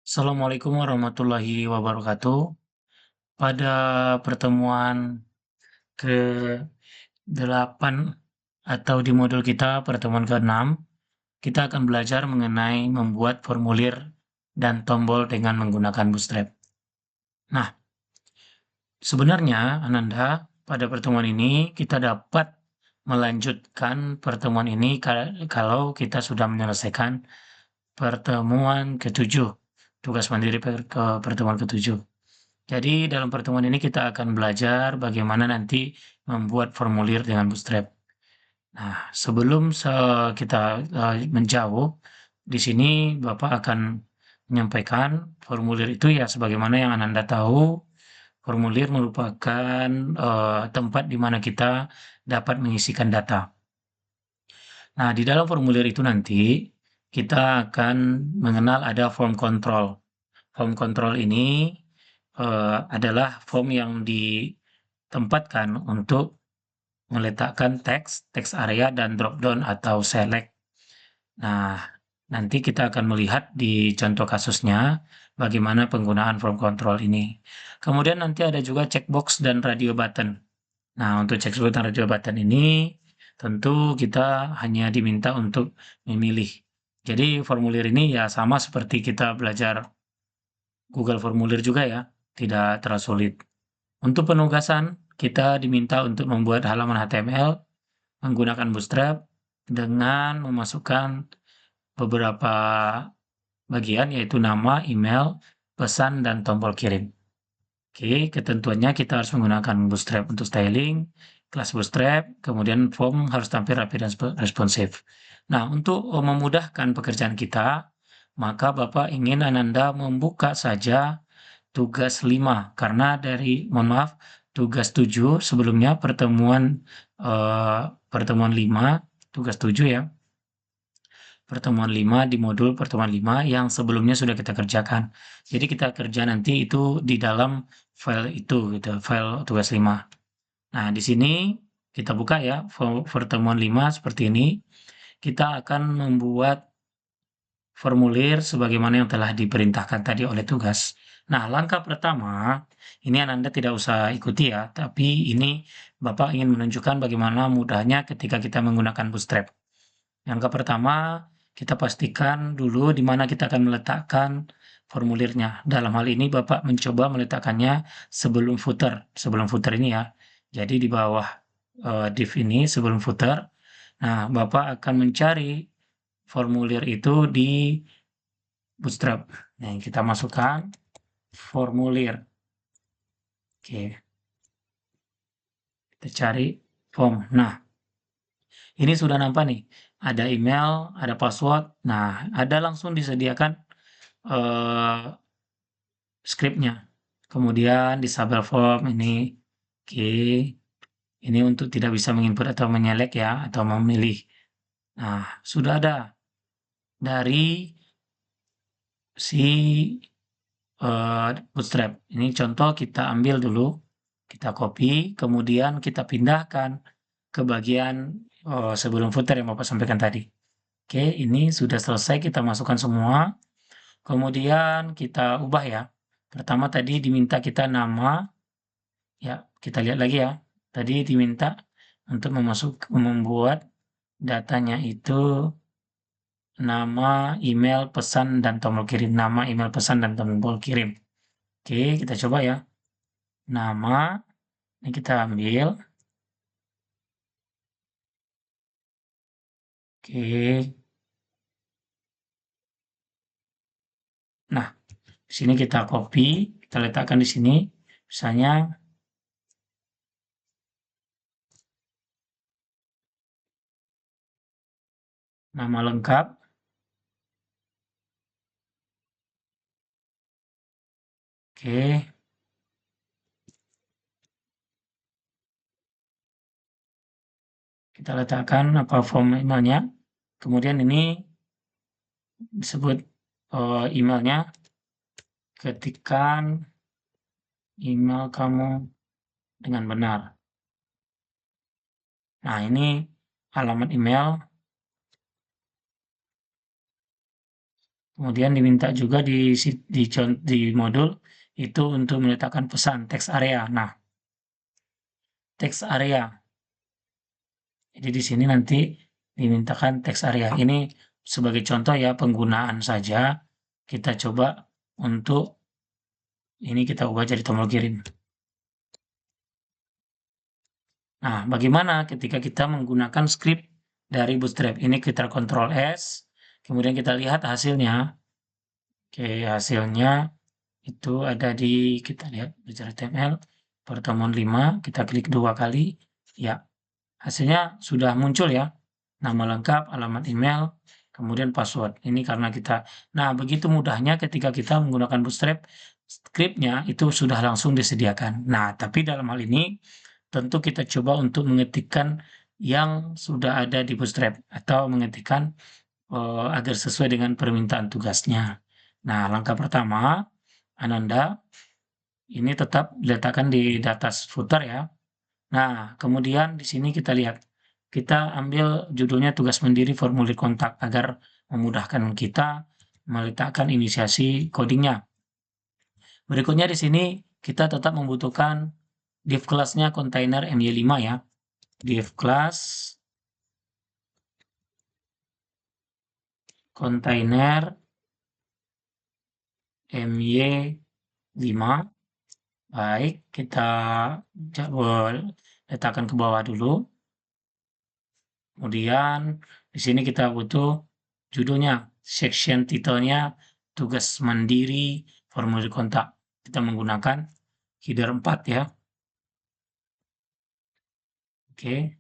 Assalamualaikum warahmatullahi wabarakatuh. Pada pertemuan ke-8 atau di modul kita pertemuan ke-6, kita akan belajar mengenai membuat formulir dan tombol dengan menggunakan Bootstrap. Nah, sebenarnya Ananda, pada pertemuan ini kita dapat melanjutkan pertemuan ini kalau kita sudah menyelesaikan pertemuan ke-7, tugas mandiri ke pertemuan ke-7. Jadi dalam pertemuan ini kita akan belajar bagaimana nanti membuat formulir dengan Bootstrap. Nah, sebelum kita menjauh, di sini Bapak akan menyampaikan formulir itu ya sebagaimana yang Anda tahu, formulir merupakan tempat di mana kita dapat mengisikan data. Nah, di dalam formulir itu nanti kita akan mengenal ada form control. Form control ini adalah form yang ditempatkan untuk meletakkan teks, teks area, dan drop down atau select. Nah, nanti kita akan melihat di contoh kasusnya bagaimana penggunaan form control ini. Kemudian nanti ada juga checkbox dan radio button. Nah, untuk checkbox dan radio button ini tentu kita hanya diminta untuk memilih. Jadi formulir ini ya sama seperti kita belajar Google Formulir juga ya, tidak terlalu sulit. Untuk penugasan, kita diminta untuk membuat halaman HTML menggunakan Bootstrap dengan memasukkan beberapa bagian yaitu nama, email, pesan, dan tombol kirim. Oke, ketentuannya kita harus menggunakan Bootstrap untuk styling, kelas Bootstrap, kemudian form harus tampil rapi dan responsif. Nah, untuk memudahkan pekerjaan kita, maka Bapak ingin Ananda membuka saja tugas 5 karena mohon maaf, tugas 7 sebelumnya pertemuan 5, tugas 7 ya, pertemuan 5 di modul pertemuan 5 yang sebelumnya sudah kita kerjakan. Jadi kita kerja nanti itu di dalam file itu gitu, file tugas 5. Nah, di sini kita buka ya pertemuan 5 seperti ini. Kita akan membuat formulir sebagaimana yang telah diperintahkan tadi oleh tugas. Nah, langkah pertama, ini Anda tidak usah ikuti ya, tapi ini Bapak ingin menunjukkan bagaimana mudahnya ketika kita menggunakan Bootstrap. Yang pertama, kita pastikan dulu di mana kita akan meletakkan formulirnya. Dalam hal ini Bapak mencoba meletakkannya sebelum footer ini ya. Jadi di bawah div ini sebelum footer. Nah, Bapak akan mencari formulir itu di Bootstrap. Nah, kita masukkan formulir. Oke, kita cari form. Nah, ini sudah nampak nih. Ada email, ada password. Nah, ada langsung disediakan eh, script-nya. Kemudian di subel form ini, oke, ini untuk tidak bisa menginput atau menyelek ya, atau memilih. Nah, sudah ada dari si Bootstrap. Ini contoh kita ambil dulu, kita copy, kemudian kita pindahkan ke bagian sebelum footer yang Bapak sampaikan tadi. Oke, ini sudah selesai, kita masukkan semua. Kemudian kita ubah ya. Pertama tadi diminta kita nama, ya kita lihat lagi ya. Tadi diminta untuk membuat datanya itu nama, email, pesan, dan tombol kirim. Nama, email, pesan, dan tombol kirim. Oke, kita coba ya. Nama, ini kita ambil. Oke. Nah, di sini kita copy, kita letakkan di sini. Misalnya nama lengkap. Oke, kita letakkan apa form emailnya. Kemudian ini disebut emailnya. Ketikkan email kamu dengan benar. Nah, ini alamat email. Kemudian diminta juga di modul itu untuk meletakkan pesan text area. Nah, text area. Jadi di sini nanti dimintakan text area. Ini sebagai contoh ya penggunaan saja. Kita coba untuk ini kita ubah jadi tombol kirim. Nah, bagaimana ketika kita menggunakan script dari Bootstrap? Ini kita Ctrl S, kemudian kita lihat hasilnya. Oke, hasilnya itu ada di, kita lihat belajar HTML, pertemuan 5, kita klik 2 kali, ya, hasilnya sudah muncul ya, nama lengkap, alamat email, kemudian password. Ini karena kita, nah begitu mudahnya ketika kita menggunakan Bootstrap, script-nya itu sudah langsung disediakan. Nah, tapi dalam hal ini, tentu kita coba untuk mengetikkan yang sudah ada di Bootstrap, atau mengetikkan agar sesuai dengan permintaan tugasnya. Nah, langkah pertama, Ananda, ini tetap diletakkan di data footer ya. Nah, kemudian di sini kita lihat, kita ambil judulnya tugas mandiri formulir kontak agar memudahkan kita meletakkan inisiasi codingnya. Berikutnya di sini kita tetap membutuhkan div kelasnya kontainer my5 ya. Div class kontainer my5. Baik, kita letakkan ke bawah dulu. Kemudian di sini kita butuh judulnya, section titelnya tugas mandiri formulir kontak. Kita menggunakan header 4 ya. Oke.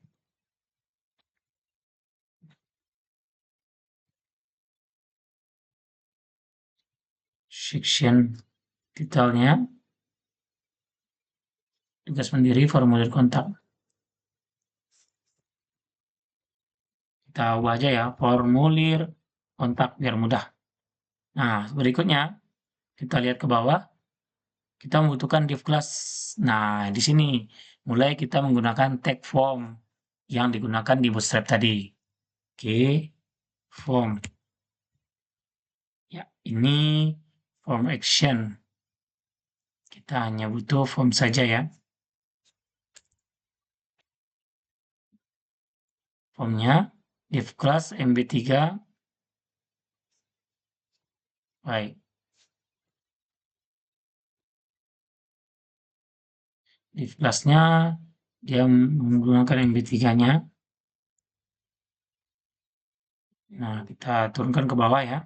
Section titelnya tugas mandiri formulir kontak. Kita ubah aja ya, formulir kontak biar mudah. Nah, berikutnya kita lihat ke bawah, kita membutuhkan div class. Nah, di sini mulai kita menggunakan tag form yang digunakan di Bootstrap tadi. Oke, form. Ya, ini form action. Kita hanya butuh form saja ya. Formnya div class mb3. Baik. Div class-nya dia menggunakan mb3-nya. Nah, kita turunkan ke bawah ya.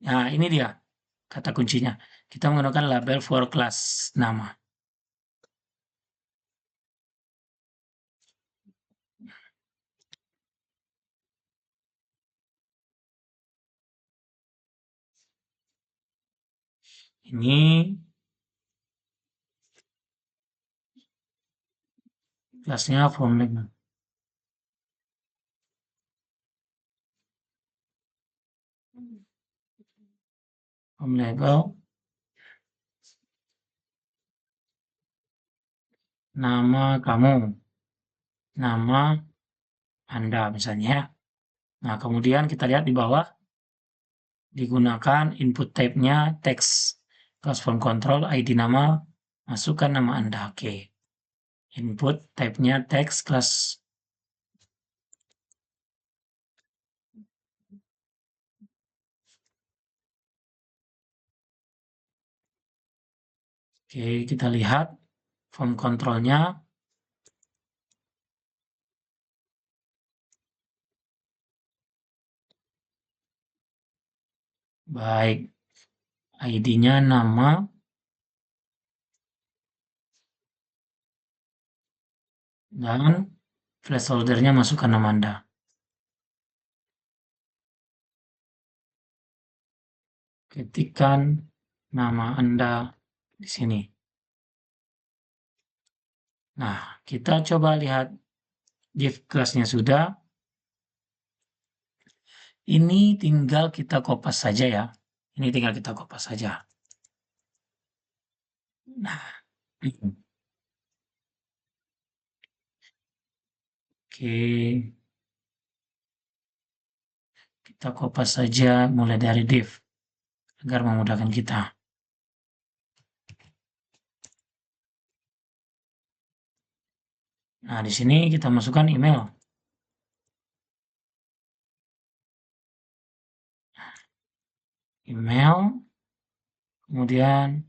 Nah, ini dia kata kuncinya. Kita menggunakan label for class nama. Ini kelasnya form label. Form label nama kamu, nama Anda misalnya. Nah, kemudian kita lihat di bawah digunakan input type-nya text. Class form control, ID nama, masukkan nama Anda. Oke. Input type-nya text class. Oke, kita lihat form control-nya. Baik, ID-nya nama, dan placeholder-nya masukkan nama Anda. Ketikkan nama Anda di sini. Nah, kita coba lihat div kelasnya sudah. Ini tinggal kita kopas saja ya. Ini tinggal kita kopas saja. Nah, oke. Kita kopas saja mulai dari div agar memudahkan kita. Nah, di sini kita masukkan email. Email, kemudian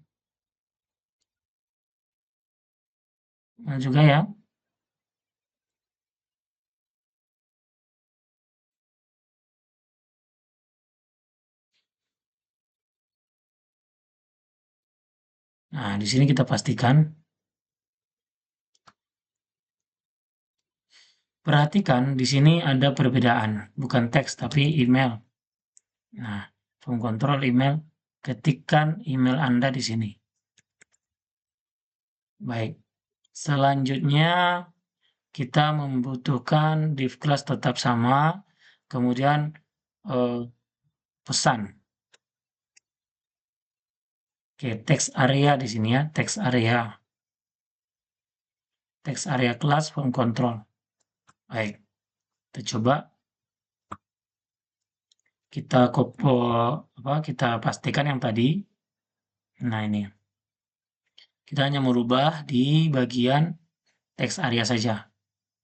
juga ya. Nah, di sini kita pastikan. Perhatikan di sini ada perbedaan, bukan teks tapi email. Nah, form control email, ketikkan email Anda di sini. Baik, selanjutnya kita membutuhkan div class tetap sama, kemudian pesan. Oke, text area di sini ya, text area. Text area class form control. Baik, kita coba. Kita pastikan yang tadi. Nah, ini. Kita hanya merubah di bagian text area saja.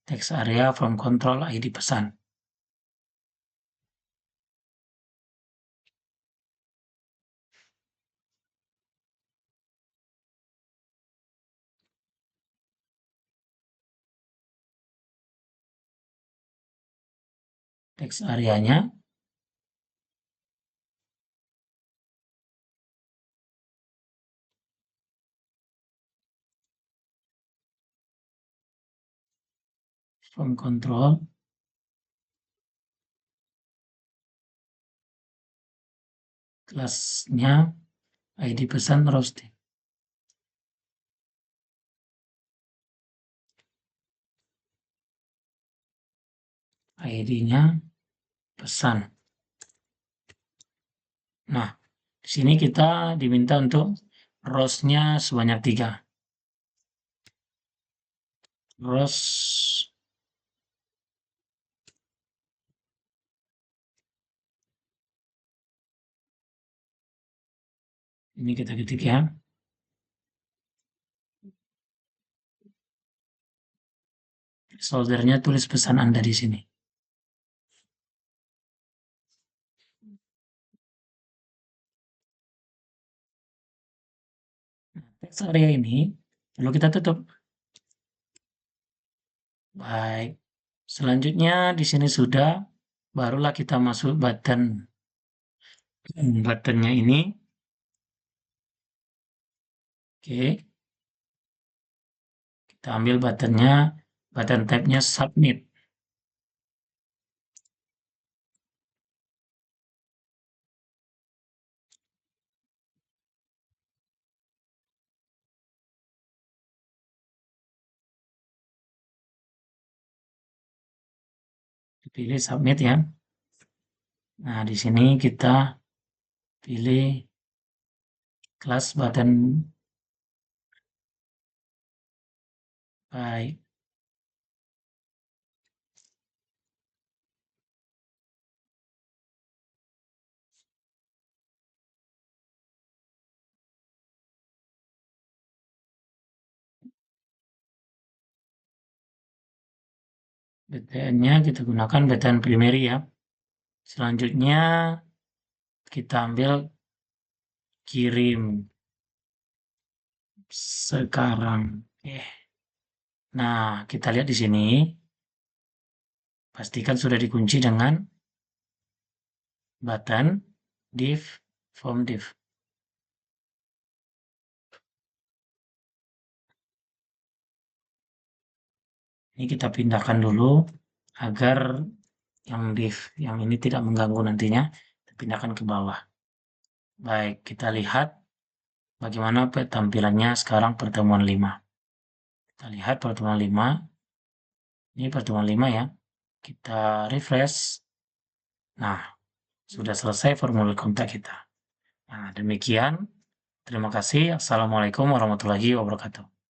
Text area from control ID pesan. Text areanya from control kelasnya ID pesan roasting. ID-nya pesan. Nah, di sini kita diminta untuk rows-nya sebanyak 3. Rows ini kita ketik ya. Soldernya tulis pesan Anda di sini. Text area ini perlu kita tutup. Baik. Selanjutnya di sini sudah, barulah kita masuk button. Buttonnya ini. Oke. Kita ambil buttonnya, button type-nya submit. Pilih submit ya. Nah, di sini kita pilih kelas button. Baik. BTN-nya kita gunakan BTN primary ya. Selanjutnya kita ambil kirim sekarang. Nah, kita lihat di sini. Pastikan sudah dikunci dengan button div form div. Ini kita pindahkan dulu agar yang div yang ini tidak mengganggu nantinya. Kita pindahkan ke bawah. Baik, kita lihat bagaimana tampilannya sekarang pertemuan 5. Kita lihat pertemuan 5. Ini pertemuan 5 ya. Kita refresh. Nah, sudah selesai formulir kontak kita. Nah, demikian. Terima kasih. Assalamualaikum warahmatullahi wabarakatuh.